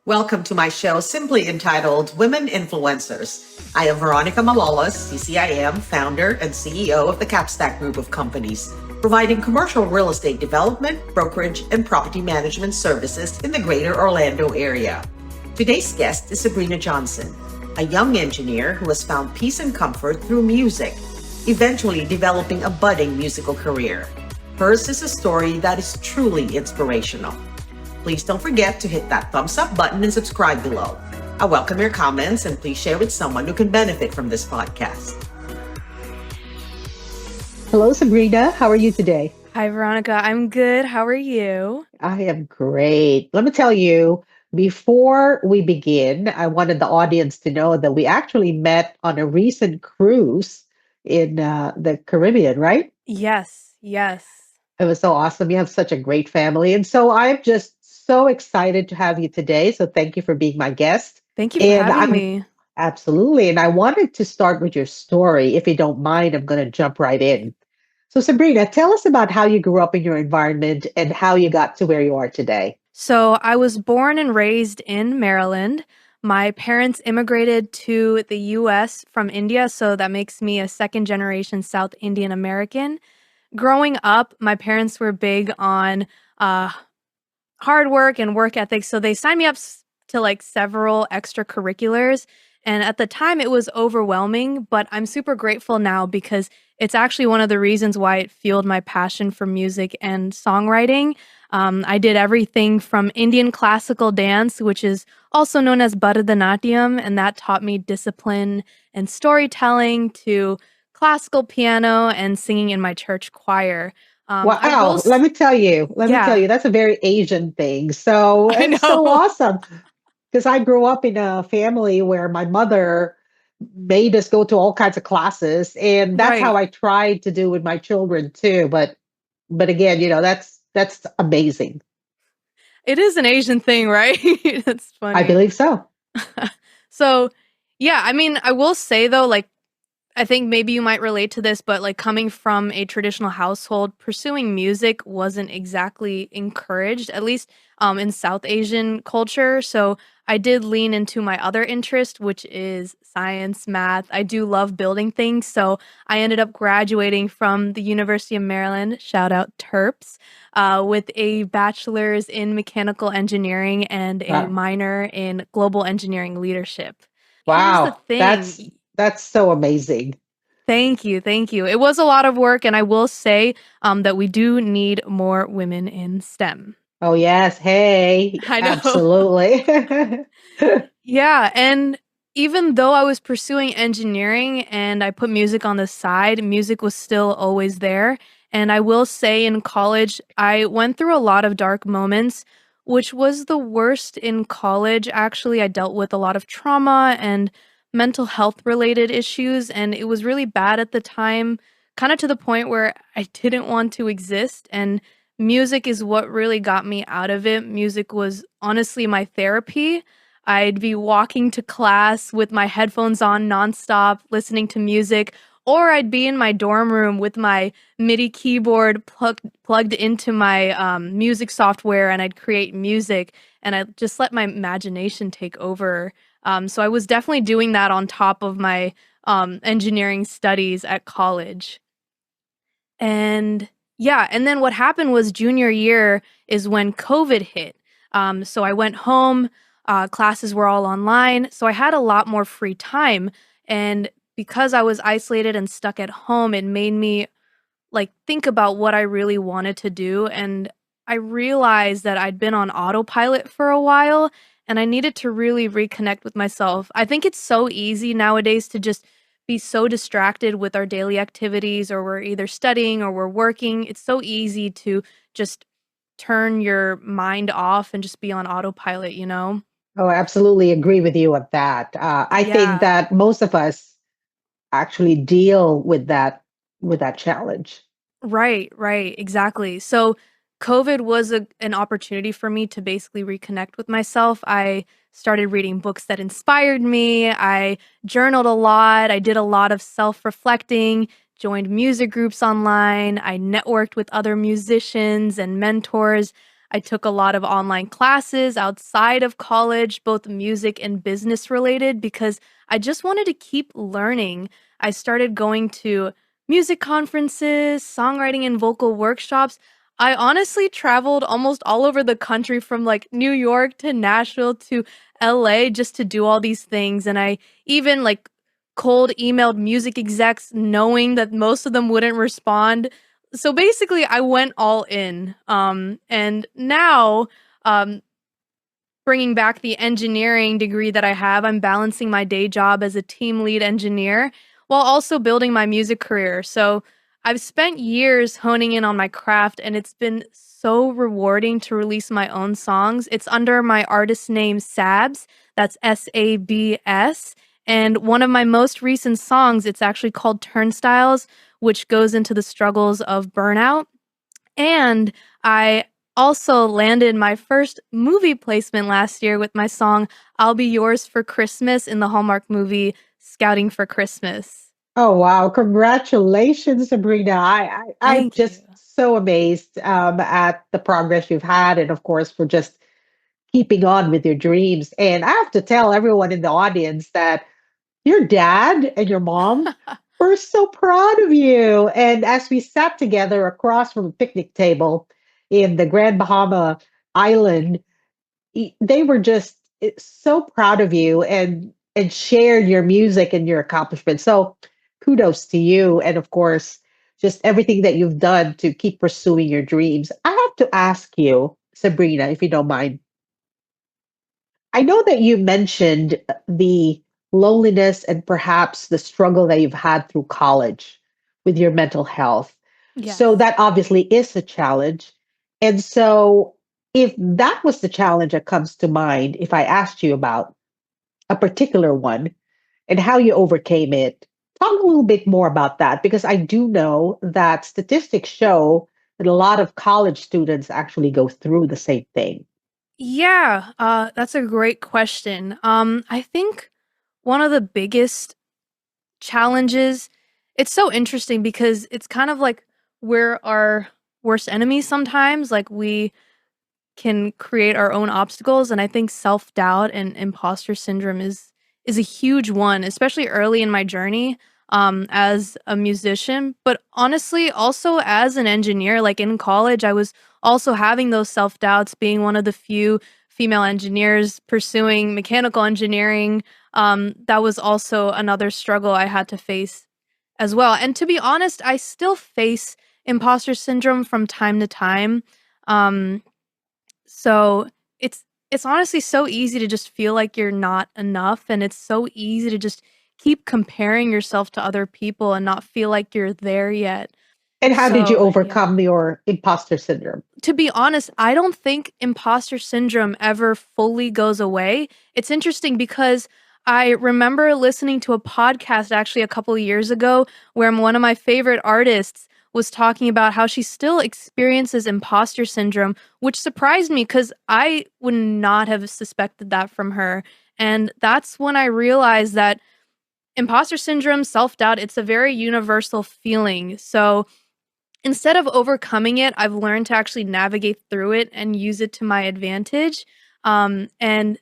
Welcome to my show, simply entitled Women Influencers. I am Veronica Malolos, CCIM, founder and CEO of the Capstack Group of companies, providing commercial real estate development, brokerage, and property management services in the greater Orlando area. Today's guest is Sabrina Johnson, a young engineer who has found peace and comfort through music, eventually developing a budding musical career. Hers is a story that is truly inspirational. Please don't forget to hit that thumbs up button and subscribe below. I welcome your comments and please share with someone who can benefit from this podcast. Hello, Sabrina. How are you today? Hi, Veronica. I'm good. How are you? I am great. Let me tell you, before we begin, I wanted the audience to know that we actually met on a recent cruise in the Caribbean, right? Yes, yes. It was so awesome. You have such a great family. And so I'm just so excited to have you today. So thank you for being my guest. Thank you for And having I'm me. absolutely. And I wanted to start with your story. If you don't mind, I'm going to jump right in. So, Sabrina, tell us about how you grew up in your environment and how you got to where you are today. So, I was born and raised in Maryland. My parents immigrated to the US from India, so that makes me a second generation South Indian American. Growing up, my parents were big on uh, hard work and work ethic, so they signed me up to like several extracurriculars. And at the time, it was overwhelming, but I'm super grateful now because it's actually one of the reasons why it fueled my passion for music and songwriting. I did everything from Indian classical dance, which is also known as Bharatanatyam, and that taught me discipline and storytelling, to classical piano and singing in my church choir. I will, Wow, let me tell yeah, you, that's a very Asian thing. So I it's so know. awesome because I grew up in a family where my mother made us go to all kinds of classes, and that's how Right. I tried to do with my children too. But again, that's amazing. It is an Asian thing, right? That's I funny. believe so. So, yeah, I mean, I will say though, like, I think maybe you might relate to this, but like coming from a traditional household, pursuing music wasn't exactly encouraged, at least in South Asian culture. So I did lean into my other interest, which is science, math. I do love building things. So I ended up graduating from the University of Maryland, shout out Terps, with a bachelor's in mechanical engineering and a Wow. minor in global engineering leadership. Here's the Wow. thing. That's so amazing. Thank you, thank you. It was a lot of work, and I will say, that we do need more women in STEM. Oh yes. Hey, I know. absolutely. Yeah, and even though I was pursuing engineering and I put music on the side, music was still always there. And I will say in college, I went through a lot of dark moments, which was the worst in college. Actually, I dealt with a lot of trauma and mental health related issues, and it was really bad at the time, kind of to the point where I didn't want to exist. And music is what really got me out of it. Music was honestly my therapy. I'd be walking to class with my headphones on nonstop, listening to music, or I'd be in my dorm room with my MIDI keyboard plugged into my music software, and I'd create music, and I'd just let my imagination take over. So I was definitely doing that on top of my engineering studies at college. And yeah, and then what happened was junior year is when COVID hit. So I went home, classes were all online. So I had a lot more free time. And because I was isolated and stuck at home, it made me like think about what I really wanted to do. And I realized that I'd been on autopilot for a while and I needed to really reconnect with myself. I think it's so easy nowadays to just be so distracted with our daily activities, or we're either studying or we're working. It's so easy to just turn your mind off and just be on autopilot, you know? Oh, I absolutely agree with you on that. I think Yeah. that most of us actually deal with that challenge. Right, right, exactly. So COVID was an opportunity for me to basically reconnect with myself. I started reading books that inspired me. I journaled a lot. I did a lot of self reflecting, joined music groups online. I networked with other musicians and mentors. I took a lot of online classes outside of college, both music and business related, because I just wanted to keep learning. I started going to music conferences, songwriting and vocal workshops. I honestly traveled almost all over the country from like New York to Nashville to LA just to do all these things. And I even like cold emailed music execs knowing that most of them wouldn't respond. So basically I went all in. And now um bringing back the engineering degree that I have, I'm balancing my day job as a team lead engineer while also building my music career. So I've spent years honing in on my craft, and it's been so rewarding to release my own songs. It's under my artist name Sabs, that's Sabs. And one of my most recent songs, it's actually called Turnstiles, which goes into the struggles of burnout. And I also landed my first movie placement last year with my song I'll Be Yours for Christmas in the Hallmark movie Scouting for Christmas. Oh wow! Congratulations, Sabrina. I'm Thank you. just so amazed at the progress you've had, and of course for just keeping on with your dreams. And I have to tell everyone in the audience that your dad and your mom were so proud of you. And as we sat together across from a picnic table in the Grand Bahama Island, they were just so proud of you and shared your music and your accomplishments. So kudos to you, and of course just everything that you've done to keep pursuing your dreams. I have to ask you, Sabrina, if you don't mind, I know that you mentioned the loneliness and perhaps the struggle that you've had through college with your mental health. So Yes. that obviously is a challenge. And so if that was the challenge that comes to mind, if I asked you about a particular one and how you overcame it, talk a little bit more about that, because I do know that statistics show that a lot of college students actually go through the same thing. Yeah, that's a great question. I think one of the biggest challenges, it's so interesting because it's kind of like we're our worst enemies sometimes. Like we can create our own obstacles, and I think self-doubt and imposter syndrome is a huge one, especially early in my journey as a musician, but honestly also as an engineer. Like in college I was also having those self-doubts, being one of the few female engineers pursuing mechanical engineering. That was also another struggle I had to face as well. And to be honest, I still face imposter syndrome from time to time. Um, so it's honestly so easy to just feel like you're not enough, and it's so easy to just keep comparing yourself to other people and not feel like you're there yet. And how did you So, yeah. overcome your imposter syndrome? To be honest, I don't think imposter syndrome ever fully goes away. It's interesting because I remember listening to a podcast actually a couple of years ago where one of my favorite artists was talking about how she still experiences imposter syndrome, which surprised me because I would not have suspected that from her. And that's when I realized that imposter syndrome, self doubt, it's a very universal feeling. So, instead of overcoming it, I've learned to actually navigate through it and use it to my advantage. And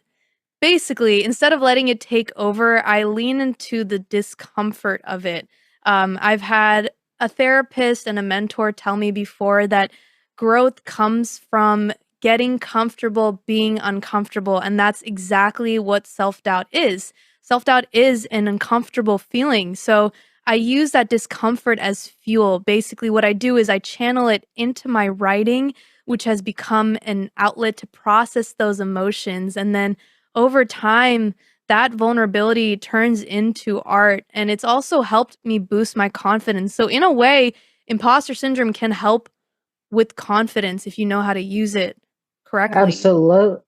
basically, instead of letting it take over, I lean into the discomfort of it. I've had a therapist and a mentor tell me before that growth comes from getting comfortable being uncomfortable. And that's exactly what self doubt is. Self doubt is an uncomfortable feeling. So I use that discomfort as fuel. Basically, what I do is I channel it into my writing, which has become an outlet to process those emotions. And then over time, that vulnerability turns into art. And it's also helped me boost my confidence. So, in a way, imposter syndrome can help with confidence if you know how to use it correctly.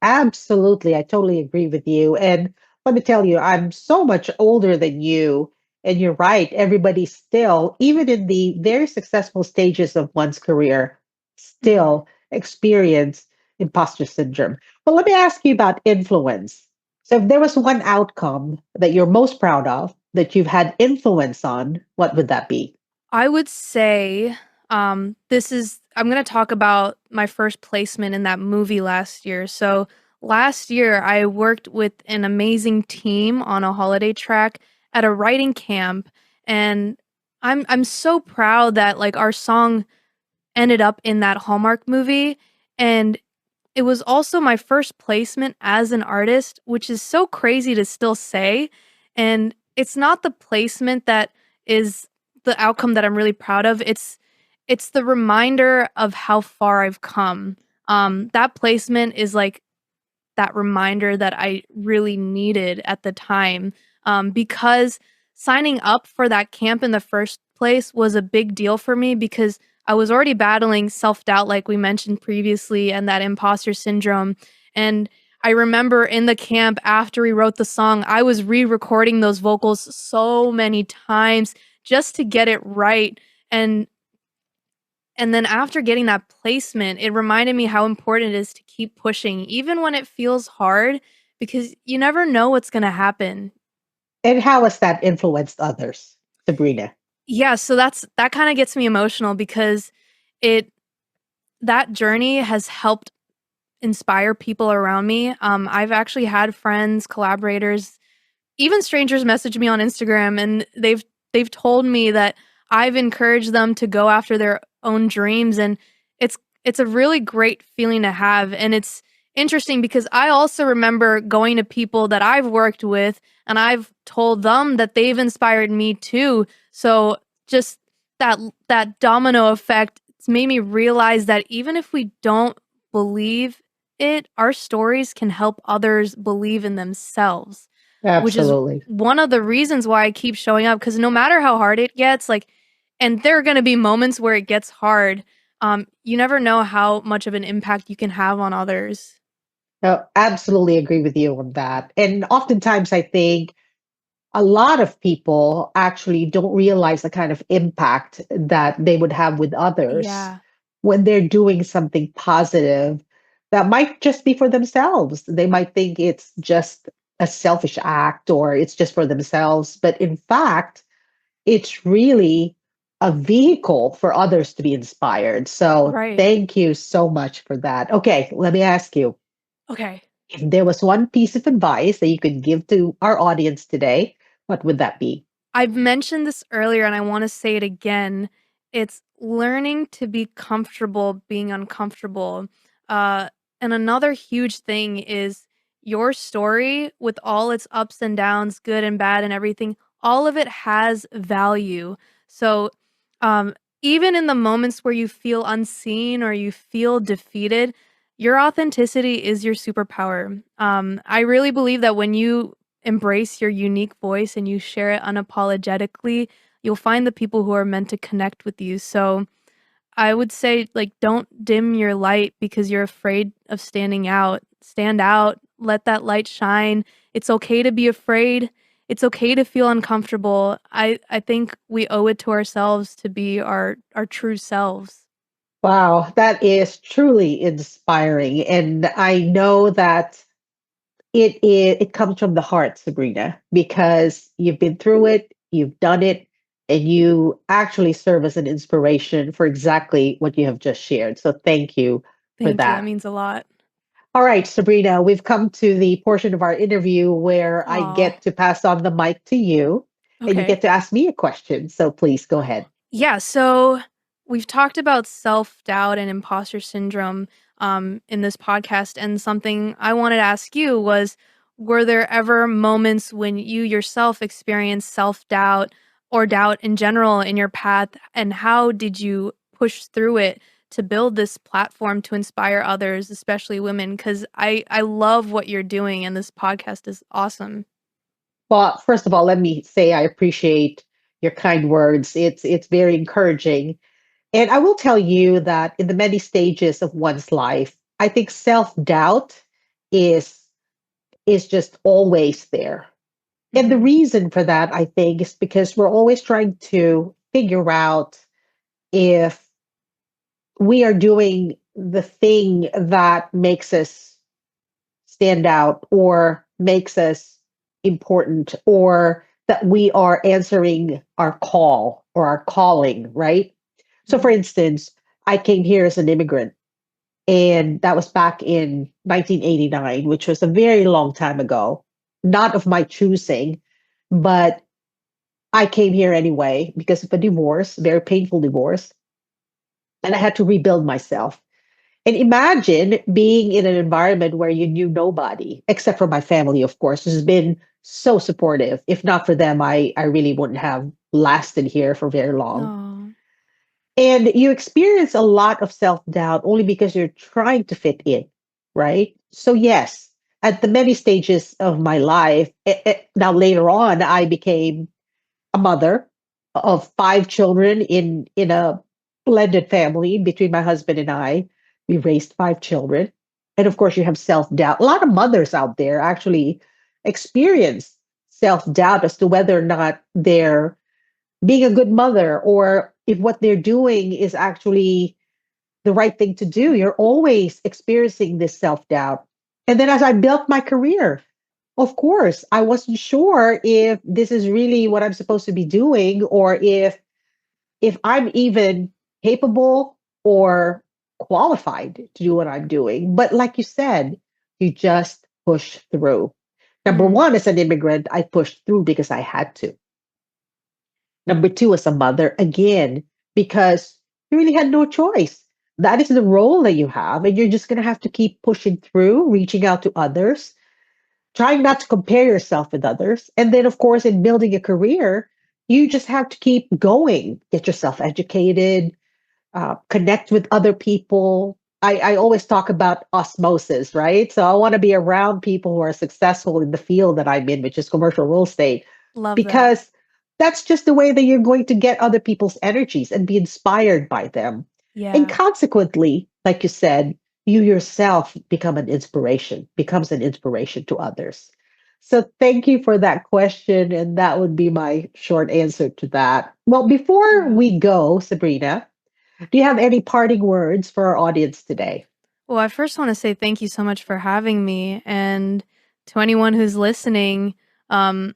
Absolutely. I totally agree with you. And let me tell you, I'm so much older than you. And you're right. Everybody still, even in the very successful stages of one's career, Mhm. still experience imposter syndrome. But let me ask you about influence. So, if there was one outcome that you're most proud of that you've had influence on, what would that be? I would say this is I'm going to talk about my first placement in that movie last year. So last year I worked with an amazing team on a holiday track at a writing camp, and I'm so proud that like our song ended up in that Hallmark movie, and it was also my first placement as an artist, which is so crazy to still say. And it's not the placement that is the outcome that I'm really proud of. It's the reminder of how far I've come. That placement is like that reminder that I really needed at the time, because signing up for that camp in the first place was a big deal for me because I was already battling self doubt, like we mentioned previously, and that imposter syndrome. And I remember in the camp after we wrote the song, I was re recording those vocals so many times just to get it right. And and then after getting that placement, it reminded me how important it is to keep pushing, even when it feels hard, because you never know what's going to happen. And how has that influenced others, Sabrina? Yeah, so that kind of gets me emotional because it that journey has helped inspire people around me. I've actually had friends, collaborators, even strangers message me on Instagram, and they've told me that I've encouraged them to go after their own dreams, and it's it's a really great feeling to have. And it's interesting because I also remember going to people that I've worked with, and I've told them that they've inspired me too. So just that that domino effect, it's made me realize that even if we don't believe it, our stories can help others believe in themselves, which is Absolutely. one of the reasons why I keep showing up, because no matter how hard it gets, like, and there are going to be moments where it gets hard, you never know how much of an impact you can have on others. No, absolutely agree with you on that. And oftentimes, I think a lot of people actually don't realize the kind of impact that they would have with others Yeah, when they're doing something positive that might just be for themselves. They might think it's just a selfish act or it's just for themselves. But in fact, it's really a vehicle for others to be inspired. So right. thank you so much for that. Okay, let me ask you, Okay. if there was one piece of advice that you could give to our audience today, what would that be? I've mentioned this earlier and I want to say it again. It's learning to be comfortable being uncomfortable. Uh, and another huge thing is your story, with all its ups and downs, good and bad and everything, all of it has value. So, um, even in the moments where you feel unseen or you feel defeated, your authenticity is your superpower. I really believe that when you embrace your unique voice and you share it unapologetically, you'll find the people who are meant to connect with you. So I would say, like, don't dim your light because you're afraid of standing out. Stand out, let that light shine. It's okay to be afraid. It's okay to feel uncomfortable. I think we owe it to ourselves to be our true selves. Wow, that is truly inspiring. And I know that it comes from the heart, Sabrina, because you've been through it, you've done it, and you actually serve as an inspiration for exactly what you have just shared. So thank you for Thank you. That that. means a lot. All right, Sabrina, we've come to the portion of our interview where I Aw. get to pass on the mic to you and you get Okay. to ask me a question. So please go ahead. Yeah, so we've talked about self-doubt and imposter syndrome in this podcast, and something I wanted to ask you was, were there ever moments when you yourself experienced self-doubt or doubt in general in your path, and how did you push through it to build this platform to inspire others, especially women? Because I love what you're doing, and this podcast is awesome. Well, first of all, let me say I appreciate your kind words. It's very encouraging. And I will tell you that in the many stages of one's life, I think self-doubt is is just always there. And the Hmm. reason for that, I think, is because we're always trying to figure out if we are doing the thing that makes us stand out or makes us important or that we are answering our call or our calling, right? So, for Hmm. instance, I came here as an immigrant. And that was back in 1989, which was a very long time ago, not of my choosing, but I came here anyway because of a divorce, very painful divorce. And I had to rebuild myself. And imagine being in an environment where you knew nobody, except for my family, of course, who's been so supportive. If not for them, I really wouldn't have lasted here for very long. Oh, And you experience a lot of self doubt only because you're trying to fit in, right? So, yes, at the many stages of my life, now later on, I became a mother of five children in a blended family between my husband and I. We raised five children. And of course, you have self doubt. A lot of mothers out there actually experience self doubt as to whether or not they're being a good mother or if what they're doing is actually the right thing to do. You're always experiencing this self doubt. And then as I built my career, of course, I wasn't sure if this is really what I'm supposed to be doing or if I'm even capable or qualified to do what I'm doing. But like you said, you just push through. Number mm, one, as an immigrant, I pushed through because I had to. Number two, as a mother, again, because you really had no choice. That is the role that you have, and you're just going to have to keep pushing through, reaching out to others, trying not to compare yourself with others. And then, of course, in building a career, you just have to keep going, get yourself educated, connect with other people. I always talk about osmosis, right? So I want to be around people who are successful in the field that I'm in, which is commercial real estate, love that. because that's just the way that you're going to get other people's energies and be inspired by them. And Yeah. consequently, like you said, you yourself becomes an inspiration to others. So thank you for that question. And that would be my short answer to that. Well, before Yeah. we go, Sabrina, do you have any parting words for our audience today? Well, I first want to say thank you so much for having me. And to anyone who's listening, um,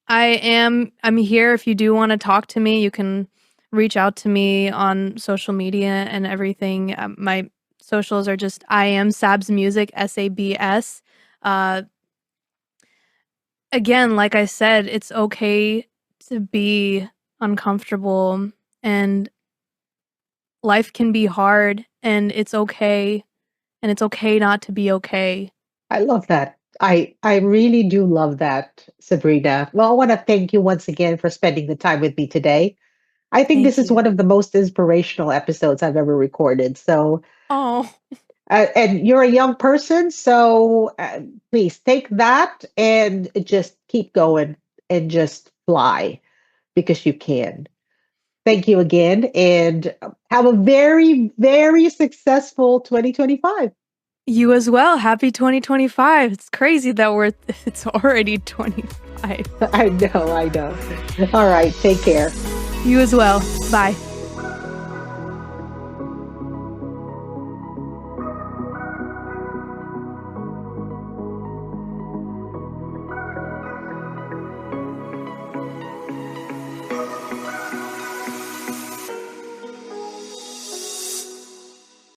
I'm here if you do want to talk to me. You can reach out to me on social media and everything. My socials are just I am Sabs Music, SABS. Uh, again, like I said, it's okay to be uncomfortable and life can be hard and it's okay not to be okay. I love that. I really do love that, Sabrina. Well, I want to thank you once again for spending the time with me today. I think this Thank is you. one of the most inspirational episodes I've ever recorded. So, Oh, and you're a young person, so please take that and just keep going and just fly because you can. Thank you again and have a very, very successful 2025. you as well. Happy 2025. It's crazy that it's already 25. I know, I know. All right, take care. You as well. Bye.